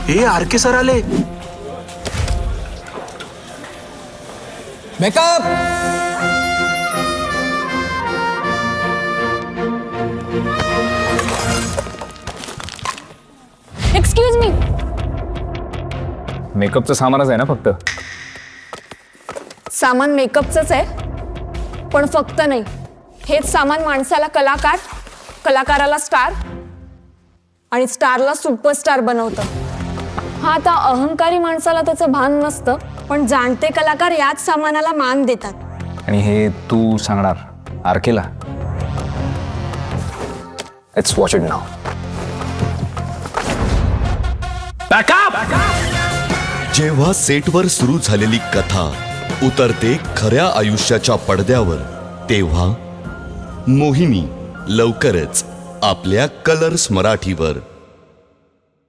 हे RK sir आले. Makeup. Excuse me. मेकअपचं सामानच आहे ना फक्त? सामान मेकअपचंच आहे, पण फक्त नाही. हेच सामान माणसाला कलाकार, कलाकाराला स्टार आणि स्टारला सुपरस्टार बनवतं. हा आता अहंकारी माणसाला त्याचं भान नसतं, पण जाणते कलाकार याच सामानाला मान देतात. आणि हे तू सांगणार आरकेला? Let's watch it now. जेव्हा सेटवर सुरू झालेली कथा उतरते खऱ्या आयुष्याच्या पडद्यावर, तेव्हा मोहिनी लवकरच आपल्या कलर्स मराठीवर.